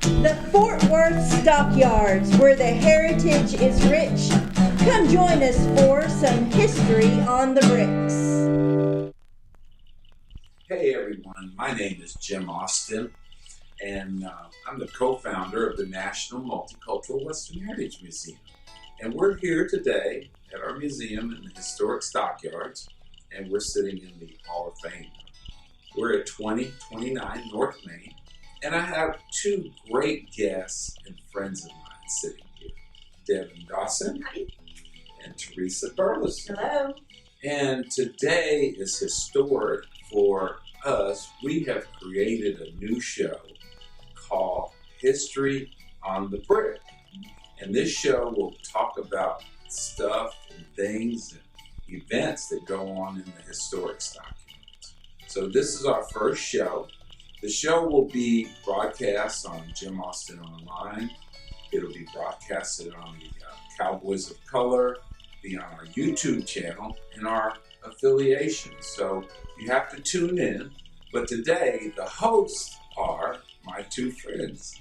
The Fort Worth Stockyards, where the heritage is rich. Come join us for some history on the bricks. Hey everyone, my name is Jim Austin, and I'm the co-founder of the National Multicultural Western Heritage Museum. And we're here today at our museum in the historic Stockyards, and we're sitting in the Hall of Fame. We're at 2029 North Main, and I have two great guests and friends of mine sitting here. Devon, Dawson. Hi. And Teresa, Burleson. Hello. And today is historic for us. We have created a new show called History on the Brick. And this show will talk about stuff and things and events that go on in the historic Stockyards. So this is our first show. The show will be broadcast on Jim Austin Online. It'll be broadcasted on the Cowboys of Color, be on our YouTube channel, and our affiliations. So you have to tune in. But today, the hosts are my two friends,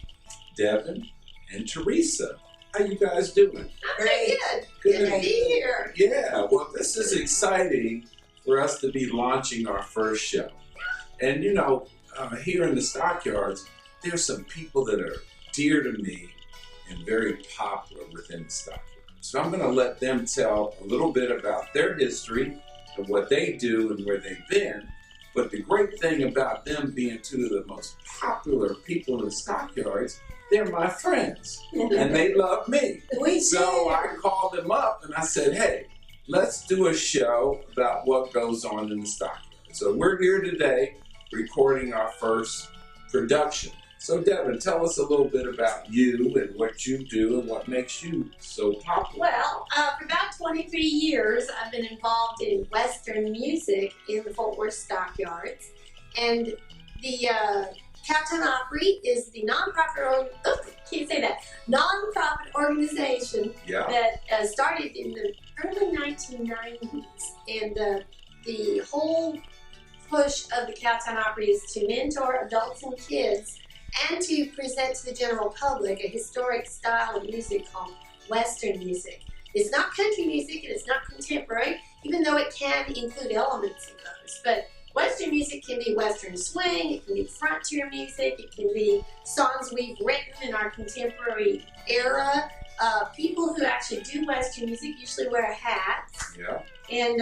Devon and Teresa. How you guys doing? Great. Good to be here. Yeah, well, this is exciting for us to be launching our first show. And you know, here in the Stockyards, there's some people that are dear to me and very popular within the Stockyards. So I'm going to let them tell a little bit about their history and what they do and where they've been. But the great thing about them being two of the most popular people in the Stockyards, they're my friends and they love me. So I called them up and I said, hey, let's do a show about what goes on in the Stockyards. So we're here today recording our first production. So Devon, tell us a little bit about you and what you do and what makes you so popular. Well, for about 23 years, I've been involved in Western music in the Fort Worth Stockyards. And the Cowtown Opry is the nonprofit organization that started in the early 1990s. And the whole push of the Cowtown Opry is to mentor adults and kids and to present to the general public a historic style of music called Western music. It's not country music and it's not contemporary, even though it can include elements of those. But Western music can be Western swing, it can be frontier music, it can be songs we've written in our contemporary era. People who actually do Western music usually wear hats. Yeah. And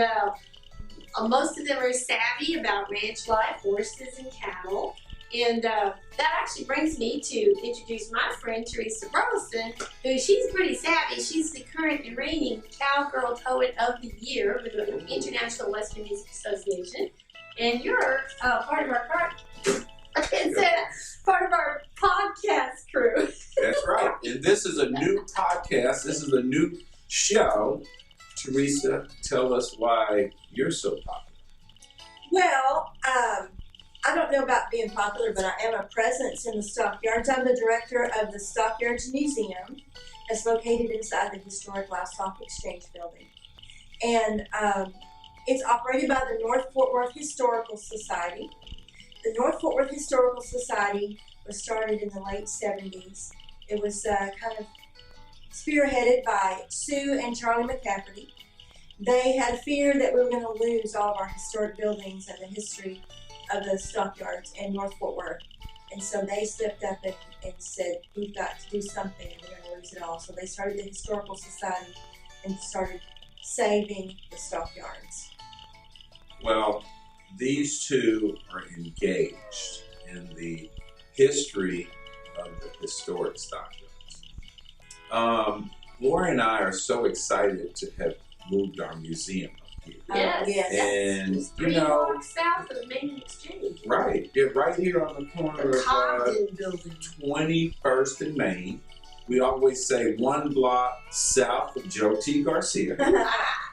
most of them are savvy about ranch life, horses and cattle. And that actually brings me to introduce my friend Teresa Burleson, who she's pretty savvy. She's the current and reigning Cowgirl Poet of the Year with the International Western Music Association. And you're part of our part of our podcast crew. That's right. And this is a new podcast. This is a new show. Teresa, tell us why you're so popular. Well, I don't know about being popular, but I am a presence in the Stockyards. I'm the director of the Stockyards Museum. It's located inside the historic Livestock Exchange building. And it's operated by the North Fort Worth Historical Society. The North Fort Worth Historical Society was started in the late 70s. It was kind of spearheaded by Sue and Charlie McCafferty. They had fear that we were going to lose all of our historic buildings and the history of the Stockyards in North Fort Worth. And so they stepped up and said, we've got to do something and we're going to lose it all. So they started the Historical Society and started saving the Stockyards. Well, these two are engaged in the history of the historic Stockyards. Lori and I are so excited to have moved our museum up here. Yes. And It's you know, blocks south of the main exchange. right, they're right here on the corner The of Cogden building. 21st and Main. We always say 1 block south of Joe T. Garcia.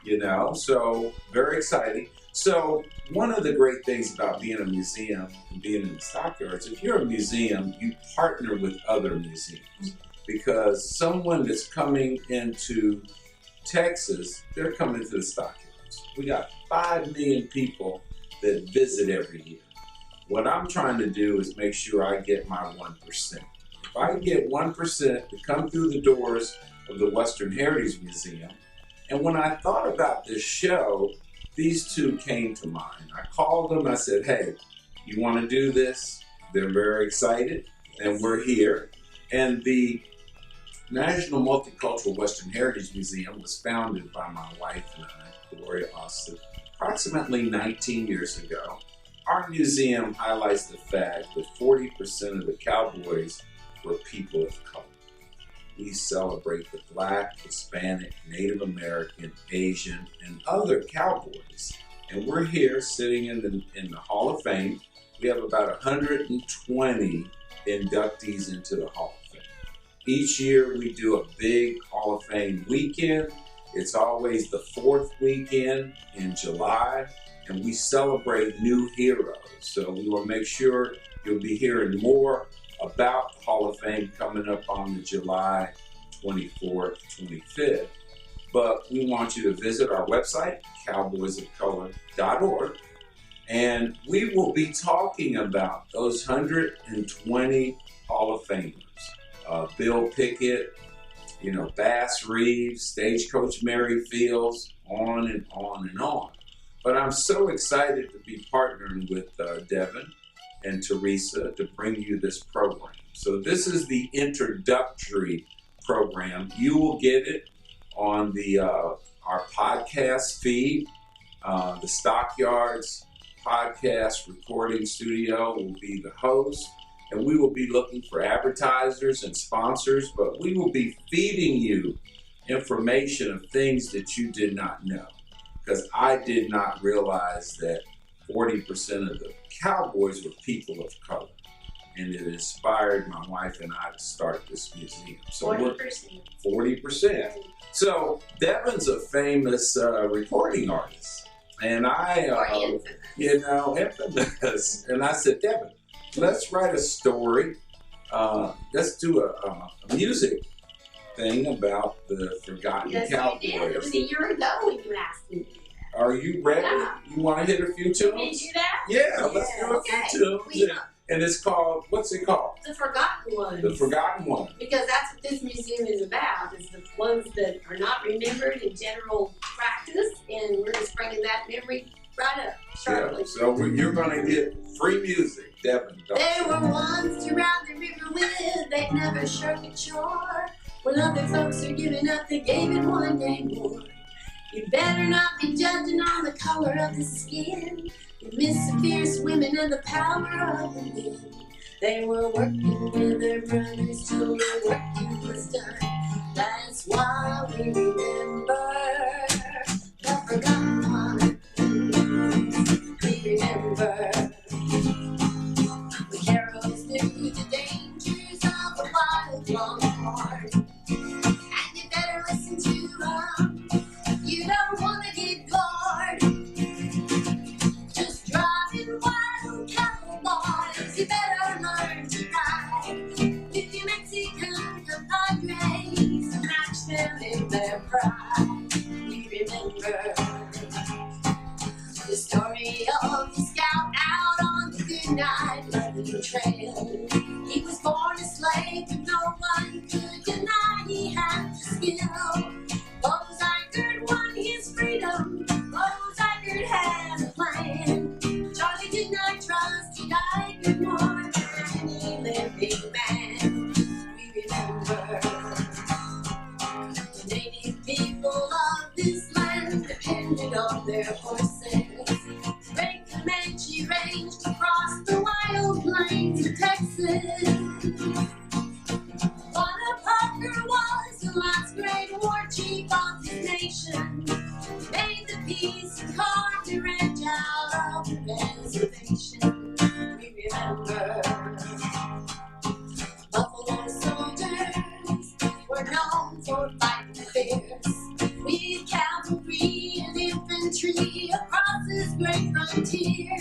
You know, so very exciting. So one of the great things about being a museum and being in the Stockyards, if you're a museum, you partner with other museums because someone that's coming into Texas, they're coming to the Stockyards. We got 5 million people that visit every year. What I'm trying to do is make sure I get my 1%. if I get 1% to come through the doors of the Western Heritage Museum. And when I thought about this show, these two came to mind. I called them, I said, hey, you want to do this? They're very excited, and we're here. And the National Multicultural Western Heritage Museum was founded by my wife and I, Gloria Austin, approximately 19 years ago. Our museum highlights the fact that 40% of the cowboys were people of color. We celebrate the Black, Hispanic, Native American, Asian, and other cowboys. And we're here sitting in the Hall of Fame. We have about 120 inductees into the Hall of Fame. Each year we do a big Hall of Fame weekend. It's always the fourth weekend in July, and we celebrate new heroes. So we will make sure you'll be hearing more about the Hall of Fame coming up on the July 24th, 25th. But we want you to visit our website, cowboysofcolor.org, and we will be talking about those 120 Hall of Famers. Bill Pickett, Bass Reeves, Stagecoach Mary Fields, on and on and on. But I'm so excited to be partnering with Devon and Teresa to bring you this program. So this is the introductory program. You will get it on our podcast feed. The Stockyards podcast recording studio will be the host, and we will be looking for advertisers and sponsors, but we will be feeding you information of things that you did not know, because I did not realize that 40% of the cowboys were people of color, and it inspired my wife and I to start this museum. So 40%. 40%. So Devon's a famous recording artist, and infamous. And I said, Devon, let's write a story. Let's do a music thing about the forgotten cowboys. Yes, it was a year ago when you asked me to do that. Are you ready? Yeah. You want to hit a few tunes? Can you do that? Yeah, let's do a few tunes. And it's called, what's it called? The Forgotten Ones. The Forgotten One. Because that's what this museum is about, is the ones that are not remembered in general practice, and we're just bringing that memory right up sharply. Yeah, so you're going to get free music, Devon. They were ones to ride the river with, they never shirked a chore. When other folks are giving up, they gave it one day more. You better not be judging on the color of the skin. You miss the fierce women and the power of the men. They were working with their brothers till the working was done. That's why we remember the forgotten ones. We remember the heroes knew the dangers of a wild longhorn. And you better listen to them. You don't want to get gored. Just driving wild cowboys. You better learn to ride. If you Mexican compadres, match them in their pride. We remember the story of the scout out on the goodnight London trail. He was born a slave, but no one could deny he had the skill. Bose Iger won his freedom. Bose Iger had a plan. Charlie did not trust, he died more than any living man. We remember the native people of this land depended on their horses. Great Comanche ranged across the wild plains of Texas. Parker was the last great war chief of his nation. Made the peace and carved the ranch out of the reservation. We remember Buffalo soldiers were known for fighting fierce, with cavalry and infantry across this great frontier.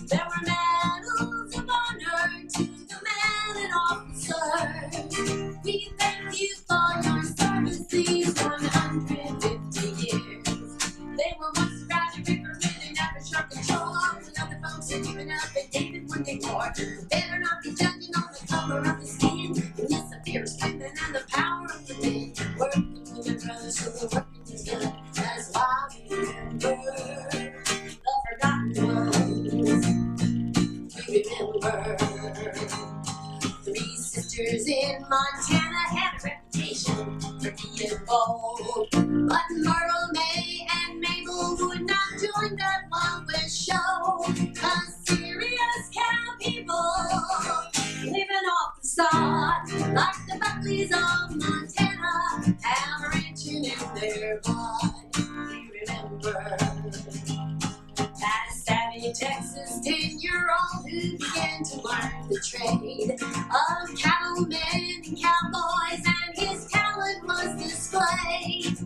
There were medals of honor to the men and officers. We thank you for your service these 150 years. They were once around the river and they never struck a shore. When other folks had given up, they gave it one day more. You better not be judging on the color of the skin. You ranchers in Montana had a reputation for being bold. But Myrtle, May, and Mabel would not join that longest show. 'Cause serious cow people living off the sod, like the Buckleys of Montana, have a ranching in their blood. You remember that savvy Texas 10-year-old who began to learn the trade of cattlemen and cowboys, and his talent was displayed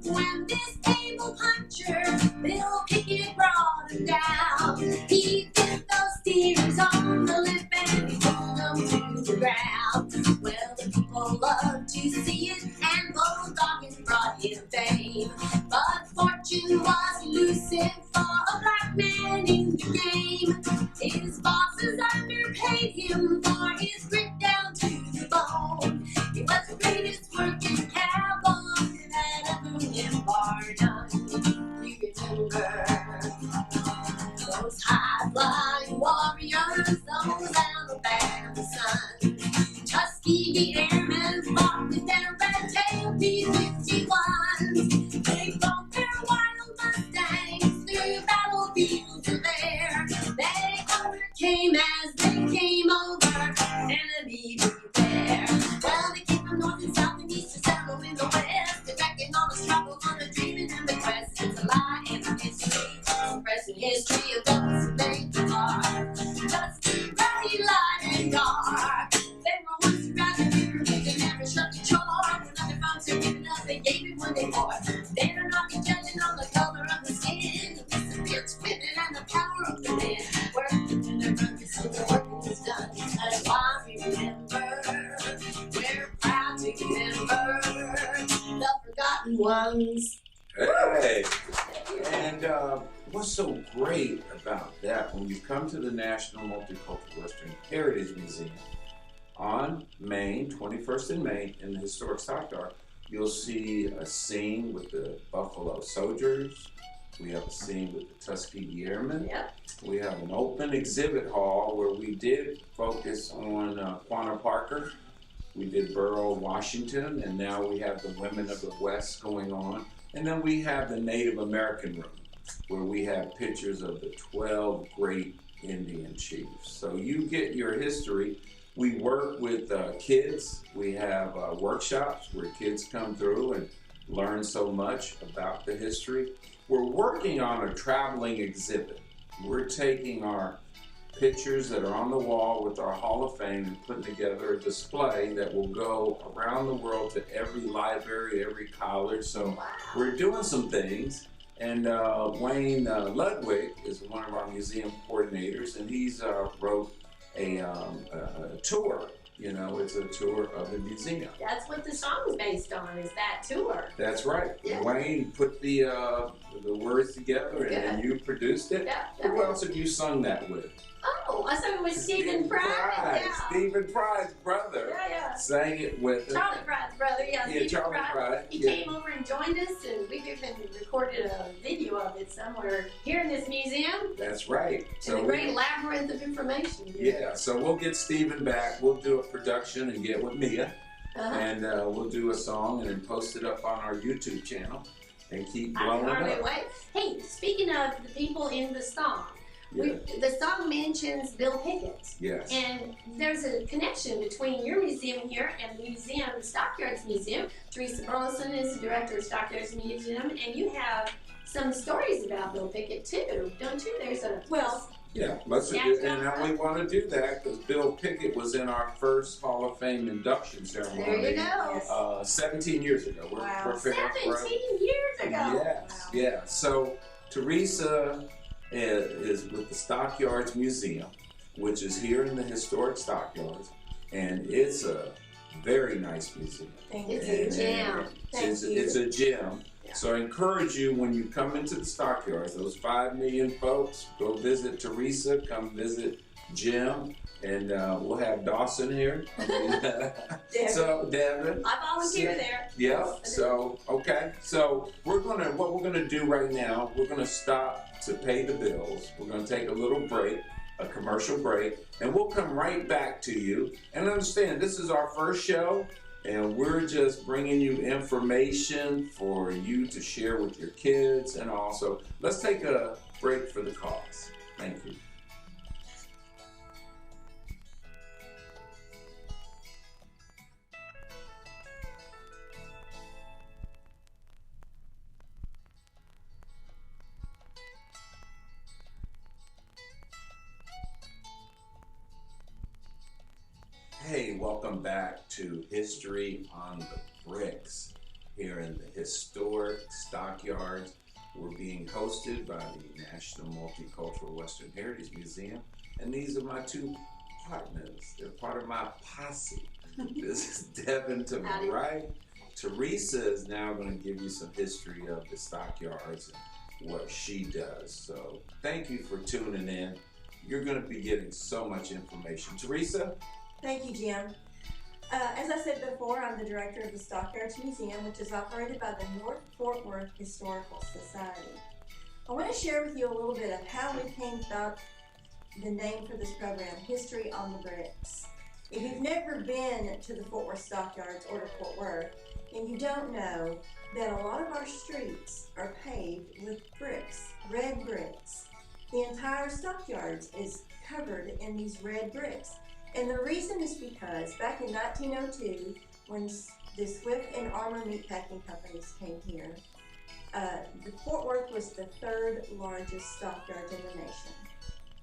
when this table puncher, Bill Pickett, brought him down. He bit those steers on the lip and he pulled them to the ground. Well, the people loved to see it, and bulldogging brought him fame. But fortune was elusive for a black man in the game. His bosses underpaid him for his grit down to the bone. He was the greatest working cowboy that ever lived, bar none. You remember those high-flying warriors, those Alabama sons, Tuskegee airmen fought with their red-tailed B-51s. They brought their wild Mustangs through battlefields of air. They overcame as they came over, enemy beware. Well, they came from north and south and east and settled in the west. They're tracking all the struggle on the dreaming and the quest. It's a lie and a mystery, suppressing history of those who think they are. Just keep bright, light, and dark. They were once around the river, but they never shut the chore. When other folks are giving up, they gave it when they bought. They don't not be judging on the color of the skin. It's the bitch women and the power of the men. Working in their purpose and the work is done. That's why we remember. We're proud to remember the forgotten ones. Hey! And what's so great about that, when you come to the National Multicultural Western Heritage Museum on Main, 21st and Main, in the historic Stockyard, you'll see a scene with the Buffalo Soldiers. We have a scene with the Tuskegee Airmen. Yep. We have an open exhibit hall where we did focus on Quanah Parker. We did Borough, Washington, and now we have the Women of the West going on. And then we have the Native American room, where we have pictures of the 12 great Indian chiefs. So you get your history. We work with kids. We have workshops where kids come through and learn so much about the history. We're working on a traveling exhibit. We're taking our pictures that are on the wall with our Hall of Fame and putting together a display that will go around the world to every library, every college. So we're doing some things. And Wayne Ludwig is one of our museum coordinators, and he's wrote a tour. You know, it's a tour of the museum. That's what the song's based on, is that tour. That's right. Yeah. Wayne put the words together, and then you produced it. Yeah. Who else have you sung that with? Oh, I thought it was Stephen Fry. Yeah. Stephen Fry's brother sang it with us. Charlie Fry's brother, Stephen Charlie Fry. He came over and joined us, and we've even recorded a video of it somewhere here in this museum. That's right. So a great labyrinth of information. Yeah, so we'll get Stephen back. We'll do a production and get with Mia. And we'll do a song and then post it up on our YouTube channel and keep blowing it up. Wait. Hey, speaking of the people in the song, the song mentions Bill Pickett. Yes. And there's a connection between your museum here and the museum, the Stockyards Museum. Teresa Burleson is the director of Stockyards Museum, and you have some stories about Bill Pickett too, don't you? There's a yeah, let's do, and now we want to do that because Bill Pickett was in our first Hall of Fame induction ceremony. There you go. 17 years ago. Wow. 17 years ago. Yes, wow. Yeah. So Teresa is with the Stockyards Museum, which is here in the historic Stockyards, and it's a very nice museum. It's a gem. It's a gem. Yeah. So I encourage you, when you come into the Stockyards, those 5 million folks, go visit Teresa, come visit Jim, and we'll have Dawson here. So Devon. I volunteer there. Yeah. So okay. So what we're gonna do right now, we're gonna stop to pay the bills. We're gonna take a little break. a commercial break, and we'll come right back to you. And understand, this is our first show, and we're just bringing you information for you to share with your kids. And also, let's take a break for the cause. Thank you. Hey, welcome back to History on the Bricks here in the historic Stockyards. We're being hosted by the National Multicultural Western Heritage Museum, and these are my two partners. They're part of my posse. This is Devon to my right. Teresa is now going to give you some history of the Stockyards and what she does. So thank you for tuning in. You're going to be getting so much information. Teresa? Thank you, Jim. As I said before, I'm the director of the Stockyards Museum, which is operated by the North Fort Worth Historical Society. I want to share with you a little bit of how we came about the name for this program, History on the Bricks. If you've never been to the Fort Worth Stockyards or to Fort Worth, then you don't know that a lot of our streets are paved with bricks, red bricks. The entire Stockyards is covered in these red bricks. And the reason is because back in 1902, when the Swift and Armour meatpacking companies came here, the Fort Worth was the third largest stockyard in the nation.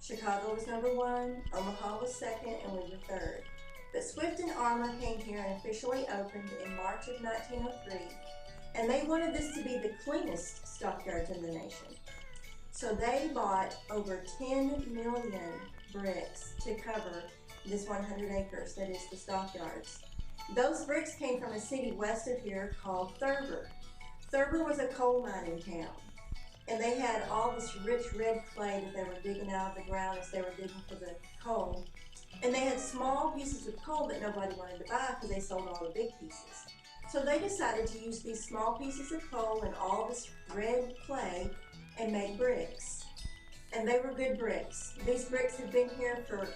Chicago was number one, Omaha was second, and we were third. But Swift and Armour came here and officially opened in March of 1903, and they wanted this to be the cleanest stockyards in the nation. So they bought over 10 million bricks to cover this 100 acres that is the Stockyards. Those bricks came from a city west of here called Thurber. Thurber was a coal mining town, and they had all this rich red clay that they were digging out of the ground as they were digging for the coal. And they had small pieces of coal that nobody wanted to buy because they sold all the big pieces. So they decided to use these small pieces of coal and all this red clay and make bricks. And they were good bricks. These bricks have been here for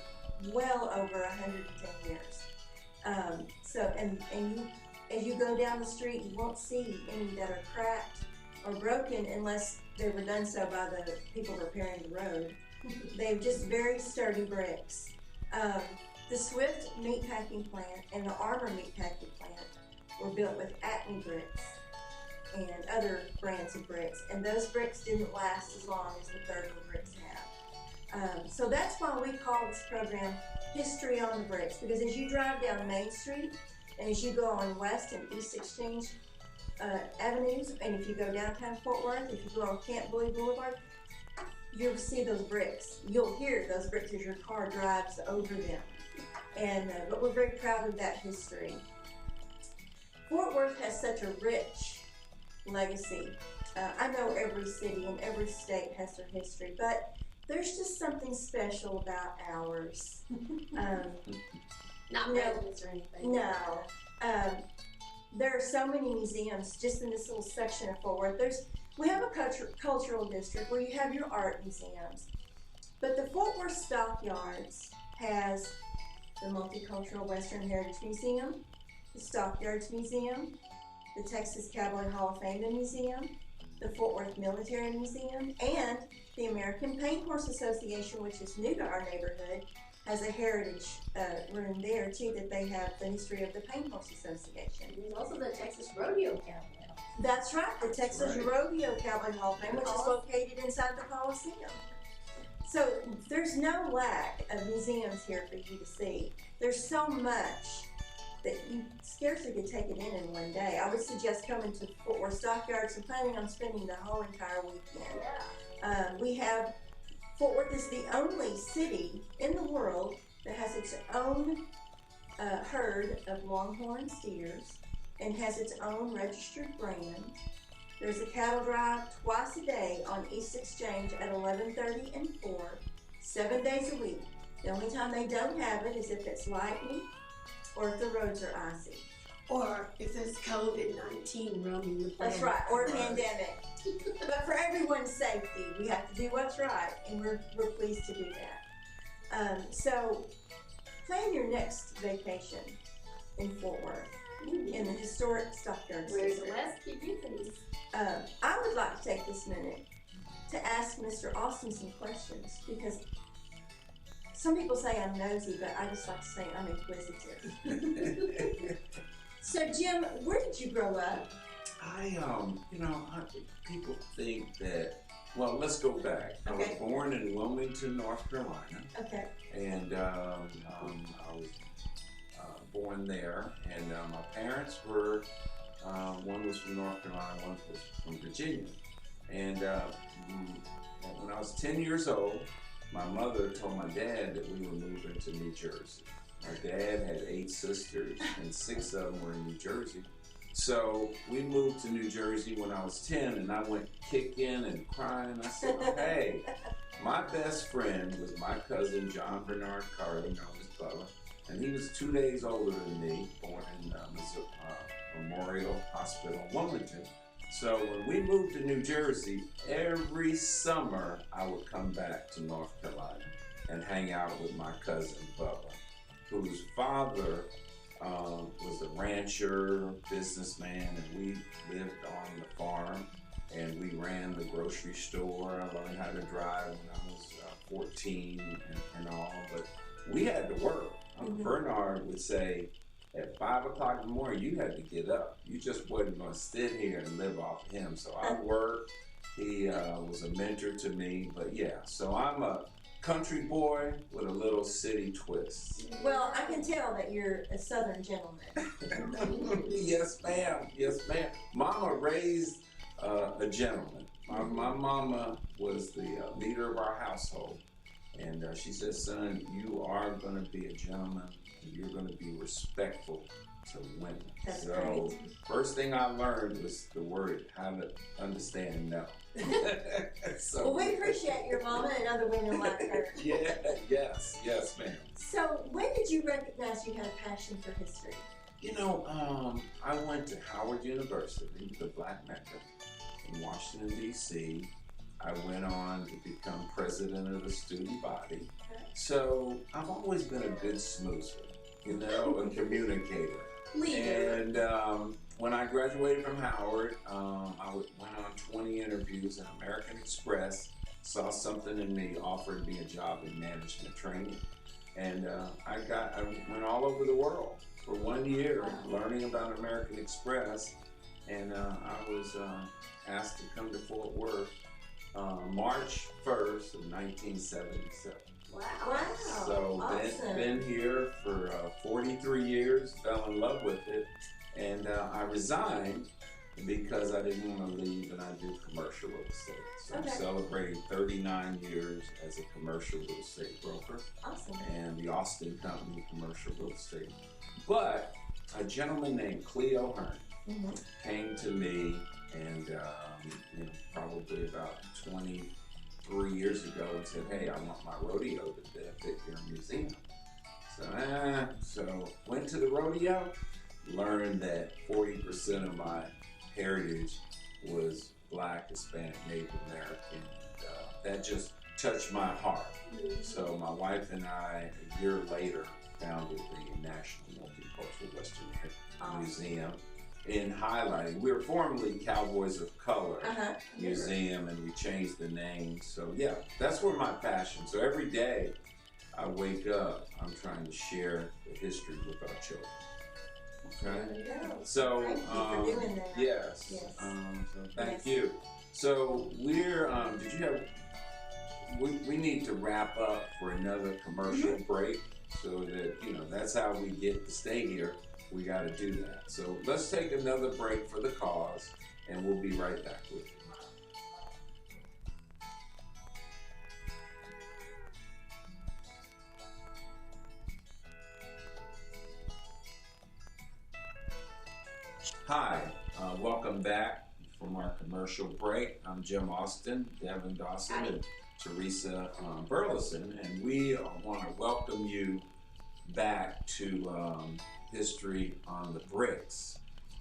well over 110 years. As you go down the street, you won't see any that are cracked or broken unless they were done so by the people repairing the road. They're just very sturdy bricks. The Swift meatpacking plant and the Armour meatpacking plant were built with Acme bricks and other brands of bricks, and those bricks didn't last as long as the Thurber bricks have. So that's why we call this program History on the Bricks, because as you drive down Main Street and as you go on West and East Exchange avenues, and if you go downtown Fort Worth, if you go on Camp Bowie Boulevard, you'll see those bricks. You'll hear those bricks as your car drives over them. But we're very proud of that history. Fort Worth has such a rich legacy. I know every city and every state has their history, but there's just something special about ours. Not residents or anything. No. There are so many museums just in this little section of Fort Worth. We have a cultural district where you have your art museums, but the Fort Worth Stockyards has the Multicultural Western Heritage Museum, the Stockyards Museum, the Texas Cowboy Hall of Fame Museum, the Fort Worth Military Museum, and the American Paint Horse Association, which is new to our neighborhood, has a heritage room there too, that they have the history of the Paint Horse Association. There's also the Texas Rodeo Cowboy. That's right, the Texas Rodeo Cowboy Hall of Fame, which is located inside the Coliseum. So there's no lack of museums here for you to see. There's so much that you scarcely could take it in one day. I would suggest coming to Fort Worth Stockyards and planning on spending the whole entire weekend. Fort Worth is the only city in the world that has its own herd of longhorn steers and has its own registered brand. There's a cattle drive twice a day on East Exchange at 11:30 and 4, 7 days a week. The only time they don't have it is if it's lightning or if the roads are icy. Or if there's COVID-19 roaming the planet. That's right, or a pandemic. But for everyone's safety, we have to do what's right, and we're pleased to do that. So plan your next vacation in Fort Worth, in the historic Stockyards. Where's the West Epiphanies? I would like to take this minute to ask Mr. Austin some questions, because some people say I'm nosy, but I just like to say I'm inquisitive. So, Jim, where did you grow up? People think that, well, let's go back. I was born in Wilmington, North Carolina. Okay. And I was born there. And my parents were, one was from North Carolina, one was from Virginia. And when I was 10 years old, my mother told my dad that we were moving to New Jersey. My dad had 8 sisters, and 6 of them were in New Jersey. So we moved to New Jersey when I was 10, and I went kicking and crying. I said, hey, my best friend was my cousin, John Bernard Carter, known as Bubba, and he was 2 days older than me, born in Memorial Hospital in Wilmington. So when we moved to New Jersey, every summer I would come back to North Carolina and hang out with my cousin, Bubba, whose father was a rancher, businessman, and we lived on the farm, and we ran the grocery store. I learned how to drive when I was 14 and all, but we had to work. Bernard would say, at 5 o'clock in the morning, you had to get up. You just wasn't going to sit here and live off him. So I worked. He was a mentor to me, but yeah, so I'm a country boy with a little city twist. Well, I can tell that you're a Southern gentleman. Yes, ma'am. Yes, ma'am. Mama raised a gentleman. My mama was the leader of our household. And she said, son, you are going to be a gentleman, and you're going to be respectful to women. That's so great. First thing I learned was the word, how to understand no. So, well, we appreciate your mama and other women like her. Yes, ma'am. So when did you recognize you had a passion for history? I went to Howard University, the Black Mecca, in Washington, D.C. I went on to become president of the student body. So I've always been a good smoozer, a communicator. And when I graduated from Howard, I went on 20 interviews, and American Express saw something in me, offered me a job in management training. And I went all over the world for 1 year learning about American Express. And I was asked to come to Fort Worth March 1st of 1977. Wow. So awesome. been here for 43 years, fell in love with it, and I resigned because I didn't want to leave, and I do commercial real estate. So I'm celebrating 39 years as a commercial real estate broker. Awesome. And the Austin Company Commercial Real Estate. But a gentleman named Cleo Hearn came to me, and probably about 23 years ago, and said, hey, I want my rodeo to benefit your museum. So went to the rodeo, learned that 40% of my heritage was Black, Hispanic, Native American. That just touched my heart. So my wife and I, a year later, founded the National Multicultural Western Museum in highlighting. We were formerly Cowboys of Color Museum, and we changed the name. So yeah, that's where my passion. So every day I wake up, I'm trying to share the history with our children. Okay. So thank you for doing that. Yes. So thank you. So we're we need to wrap up for another commercial break, so that that's how we get to stay here. We got to do that. So let's take another break for the cause, and we'll be right back with you. Hi, welcome back from our commercial break. I'm Jim Austin, Devon, Dawson, and Teresa Burleson, and we want to welcome you back to History on the Bricks.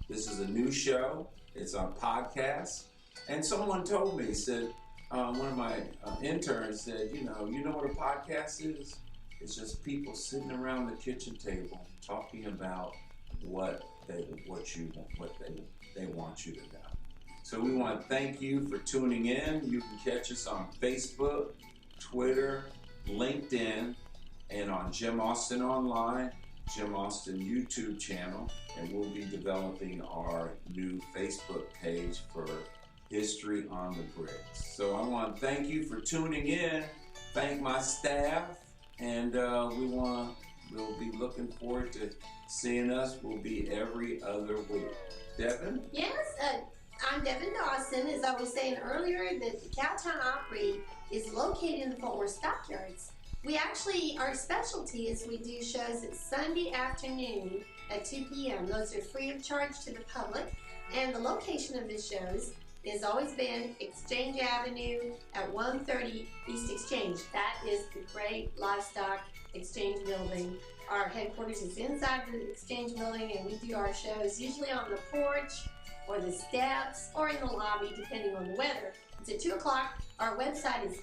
This is a new show. It's on podcast, and someone told me, said one of my interns said, you know what a podcast is? It's just people sitting around the kitchen table talking about what they want you to know. So we want to thank you for tuning in. You can catch us on Facebook, Twitter, LinkedIn, and on Jim Austin Online, Jim Austin YouTube channel, and we'll be developing our new Facebook page for History on the Bricks. So I want to thank you for tuning in. Thank my staff, and we'll be looking forward to seeing us. We'll be every other week. Devon? Yes, I'm Devon Dawson. As I was saying earlier, that the Cowtown Opry is located in the Fort Worth Stockyards. Our specialty is we do shows at Sunday afternoon at 2 p.m. Those are free of charge to the public. And the location of the shows has always been Exchange Avenue at 130 East Exchange. That is the great livestock exchange building. Our headquarters is inside the exchange building, and we do our shows usually on the porch or the steps or in the lobby, depending on the weather. It's at 2 o'clock. Our website is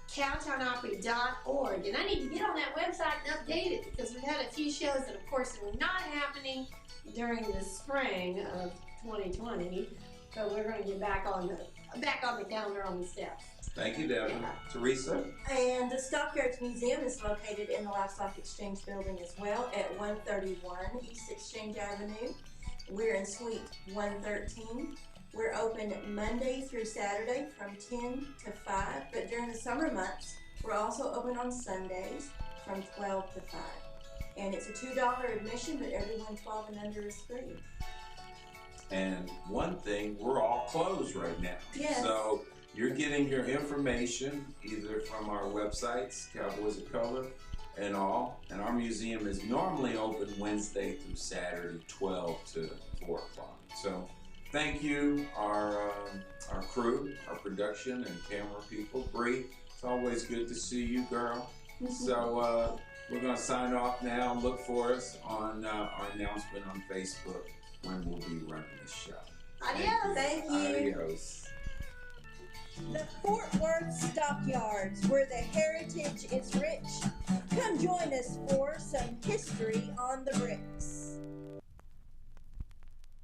cowtownopry.org, and I need to get on that website and update it because we've had a few shows that, of course, were not happening during the spring of 2020. So we're going to get back on the calendar on the steps. Thank you, Devon. Yeah. Teresa? And the Stockyards Museum is located in the Livestock Exchange Building as well at 131 East Exchange Avenue. We're in Suite 113. We're open Monday through Saturday from 10 to 5, but during the summer months, we're also open on Sundays from 12 to 5. And it's a $2 admission, but everyone 12 and under is free. And one thing, we're all closed right now. Yes. So you're getting your information either from our websites, Cowboys of Color and all. And our museum is normally open Wednesday through Saturday, 12 to 4 o'clock. So thank you, our crew, our production and camera people. Bree, it's always good to see you, girl. So we're going to sign off now. Look for us on our announcement on Facebook when we'll be running this show. Adios. Thank you. Adios. The Fort Worth Stockyards, where the heritage is rich. Come join us for some history on the bricks.